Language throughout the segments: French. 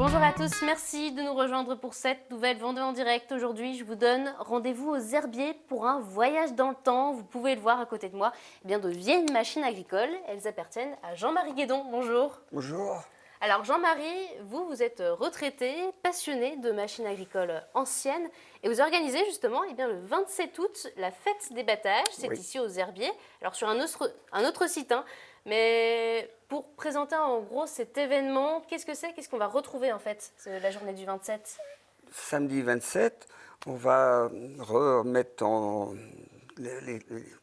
Bonjour à tous, merci de nous rejoindre pour cette nouvelle Vendée en direct. Aujourd'hui, je vous donne rendez-vous aux Herbiers pour un voyage dans le temps. Vous pouvez le voir à côté de moi, de vieilles machines agricoles. Elles appartiennent à Jean-Marie Guédon. Bonjour. Bonjour. Alors Jean-Marie, vous êtes retraité, passionné de machines agricoles anciennes et vous organisez justement le 27 août la fête des battages. C'est ici aux Herbiers, alors sur un autre site. Mais pour présenter en gros cet événement, qu'est-ce que c'est? Qu'est-ce qu'on va retrouver en fait la journée du 27? Samedi 27, on va remettre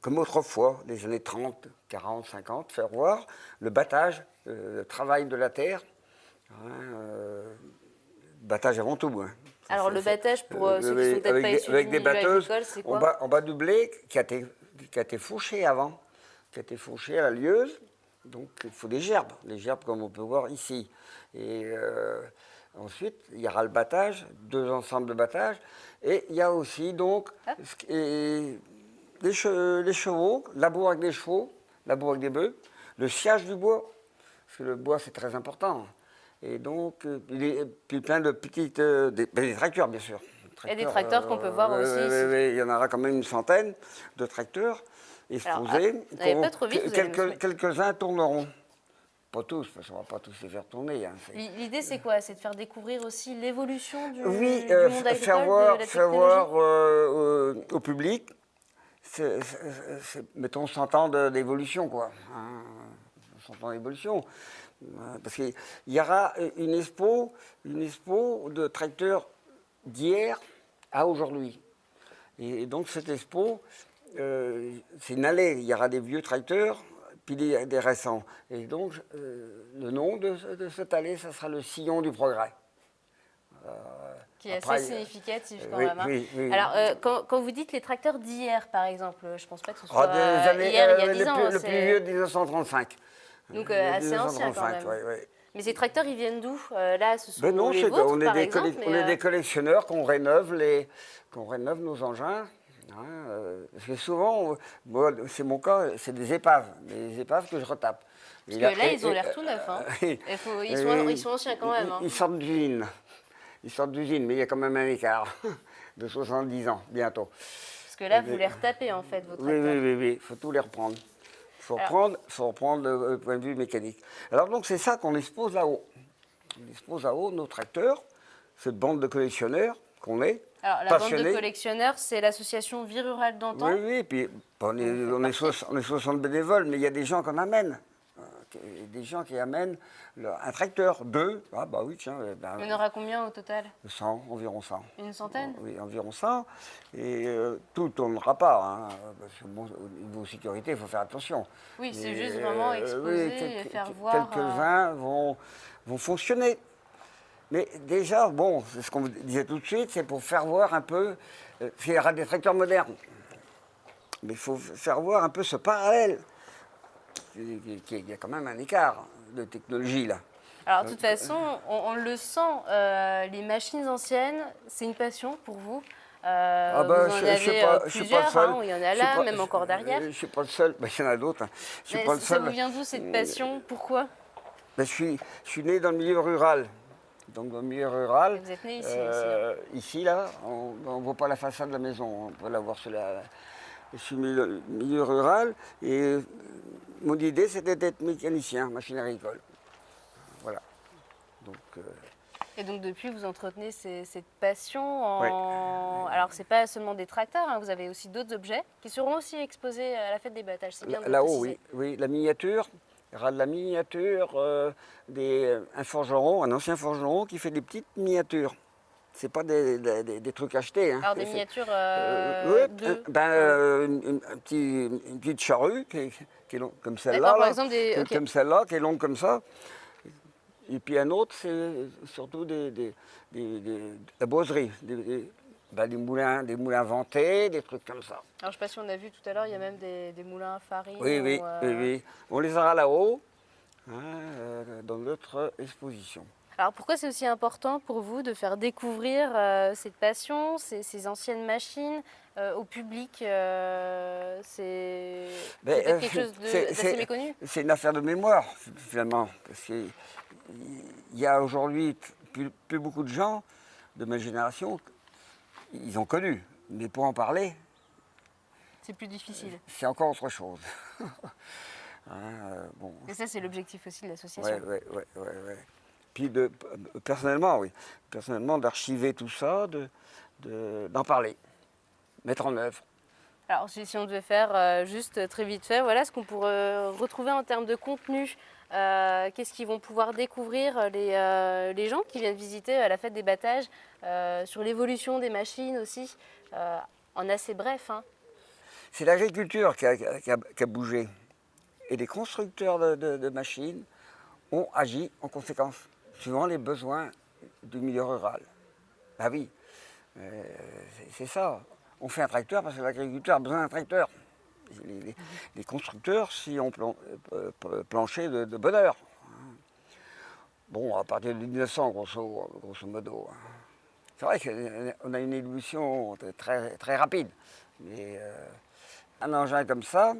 comme autrefois, les années 30, 40, 50, faire voir le battage, le travail de la terre. Battage avant tout. Alors le battage, pour ceux qui ne sont peut-être pas issus avec du des milieu batteuses, agricole, c'est quoi? on bat du blé qui a été fauché avant, qui a été fauché à la lieuse. Donc il faut des gerbes comme on peut voir ici. Et ensuite, il y aura le battage, 2 ensembles de battage. Et il y a aussi donc les chevaux, labour avec des chevaux, labour avec des bœufs, le sciage du bois, parce que le bois c'est très important. Et donc, puis plein de petites. Des tracteurs, bien sûr. Et des tracteurs qu'on peut voir aussi ici. Il y en aura quand même une centaine de tracteurs exposés. Pas trop vite, Quelques-uns tourneront. Pas tous, parce qu'on ne va pas tous les faire tourner. L'idée, c'est quoi? C'est de faire découvrir aussi l'évolution du monde agricole, faire voir au public, mettons, 100 ans d'évolution, quoi. 100 ans d'évolution. Parce qu'il y aura une expo de tracteurs d'hier à aujourd'hui. Et donc cette expo, c'est une allée. Il y aura des vieux tracteurs, puis des récents. Et donc le nom de cette allée, ça sera le sillon du progrès. Qui est assez significatif quand même. Oui. Alors, quand vous dites les tracteurs d'hier, par exemple, je ne pense pas que ce soit hier, il y a 10 ans. Le plus vieux, 1935. Donc assez ancien quand même. Ouais. Mais ces tracteurs, ils viennent d'où? Là, ce sont non, les vôtres, on est des collectionneurs qu'on rénove nos engins. Parce que souvent, c'est mon cas, c'est des épaves que je retape. Parce que là, ils ont l'air tout neufs. Ils sont anciens quand même. Ils sortent d'usine. Mais il y a quand même un écart de 70 ans, bientôt. Parce que là, vous les retapez en fait, vos tracteurs. Oui, il faut tout les reprendre. Il faut reprendre le point de vue mécanique. Alors donc c'est ça qu'on expose là-haut. On expose là-haut nos tracteurs, cette bande de collectionneurs qu'on est. Alors la bande de collectionneurs, c'est l'association Vie Rurale d'antan. Oui, et puis on est 60 bénévoles, mais il y a des gens qu'on amène. Des gens qui amènent un tracteur, 2. Ah bah oui, tiens. Il y en aura combien au total? 100, environ 100. Une centaine? Oui, environ 100. Et tout ne tournera pas. Parce que au niveau sécurité, il faut faire attention. Oui, c'est juste vraiment exposer et faire voir. Quelques-uns vont fonctionner. Mais déjà, c'est ce qu'on vous disait tout de suite, c'est pour faire voir un peu, il y aura des tracteurs modernes. Mais il faut faire voir un peu ce parallèle. Il y a quand même un écart de technologie là. Alors de toute façon, on le sent, les machines anciennes, c'est une passion pour vous. Vous en avez plusieurs, il y en a là, même encore derrière. Je ne suis pas le seul, il y en a d'autres. Ça vous vient d'où cette passion? Pourquoi? Je suis né dans le milieu rural. Donc dans le milieu rural. Et vous êtes né ici ici là, on ne voit pas la façade de la maison, on peut la voir sur la. Je suis milieu rural et mon idée c'était d'être mécanicien, machine agricole. Voilà. Et donc depuis vous entretenez cette passion Alors c'est pas seulement des tracteurs, vous avez aussi d'autres objets qui seront aussi exposés à la fête des battages. C'est bien de là-haut, oui, la miniature. Il y aura de la miniature, un ancien forgeron qui fait des petites miniatures. C'est pas des trucs achetés. Alors des miniatures une petite charrue qui est longue comme celle-là. Par exemple comme celle-là, qui est longue comme ça. Et puis un autre, c'est surtout de la boiserie. Des moulins vantés, des trucs comme ça. Alors je ne sais pas si on a vu tout à l'heure, il y a même des moulins à farine. Oui. On les aura là-haut, dans notre exposition. Alors pourquoi c'est aussi important pour vous de faire découvrir cette passion, ces anciennes machines au public? C'est peut-être quelque chose d'assez méconnu. C'est une affaire de mémoire, finalement. Parce qu'il y a aujourd'hui plus beaucoup de gens de ma génération, ils ont connu. Mais pour en parler, C'est plus difficile. c'est encore autre chose. Bon. Et ça, c'est l'objectif aussi de l'association. Ouais. Puis personnellement, oui. Personnellement, d'archiver tout ça, d'en parler, mettre en œuvre. Alors, si on devait faire juste très vite fait, voilà ce qu'on pourrait retrouver en termes de contenu. Qu'est-ce qu'ils vont pouvoir découvrir les gens qui viennent visiter la fête des battages, sur l'évolution des machines aussi, en assez bref. Hein. C'est l'agriculture qui a bougé. Et les constructeurs de machines ont agi en conséquence, suivant les besoins du milieu rural. Ah oui, c'est ça. On fait un tracteur parce que l'agriculteur a besoin d'un tracteur. Les constructeurs, si on planché de bonheur. Bon, à partir de 1900, grosso modo. C'est vrai qu'on a une évolution très, très rapide. Mais un engin comme ça,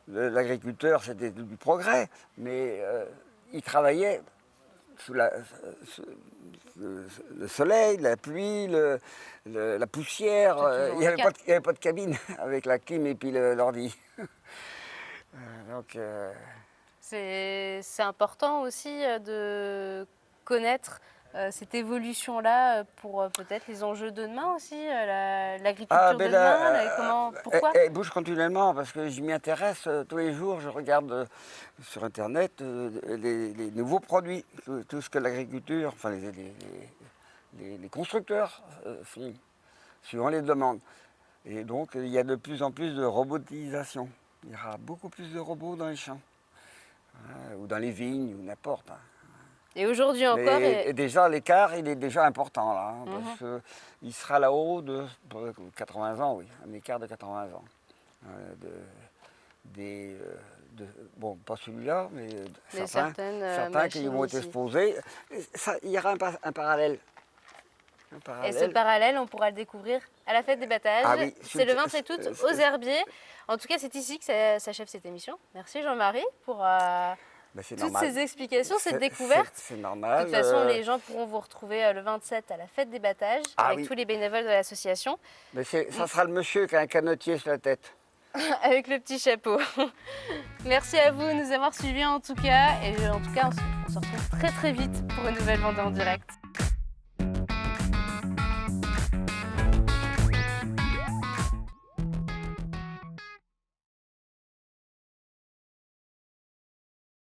l'agriculteur, c'était du progrès, mais il travaillait sous le soleil, la pluie, la poussière. Il n'y avait pas de cabine avec la clim et puis l'ordi. Donc, c'est important aussi de connaître cette évolution-là pour peut-être les enjeux de demain aussi, l'agriculture de demain, pourquoi elle bouge continuellement parce que je m'y intéresse tous les jours, je regarde sur Internet les nouveaux produits, tout ce que l'agriculture, enfin les constructeurs font, suivant les demandes. Et donc il y a de plus en plus de robotisation. Il y aura beaucoup plus de robots dans les champs, ou dans les vignes, ou n'importe. Et aujourd'hui encore. Et déjà, l'écart, il est déjà important, là, parce qu'il sera là-haut de 80 ans, oui, un écart de 80 ans. Bon, pas celui-là, mais certains qui vont être exposés. Il y aura un parallèle. Et ce parallèle, on pourra le découvrir à la fête des battages. Ah oui, c'est le 27 août aux Herbiers. En tout cas, c'est ici que s'achève cette émission. Merci Jean-Marie pour toutes ces explications, cette découverte. C'est normal. De toute façon, les gens pourront vous retrouver le 27 à la fête des battages avec tous les bénévoles de l'association. Mais ça sera le monsieur qui a un canotier sur la tête. Avec le petit chapeau. Merci à vous de nous avoir suivis en tout cas. Et en tout cas, on se retrouve très très vite pour une nouvelle Vendée en direct.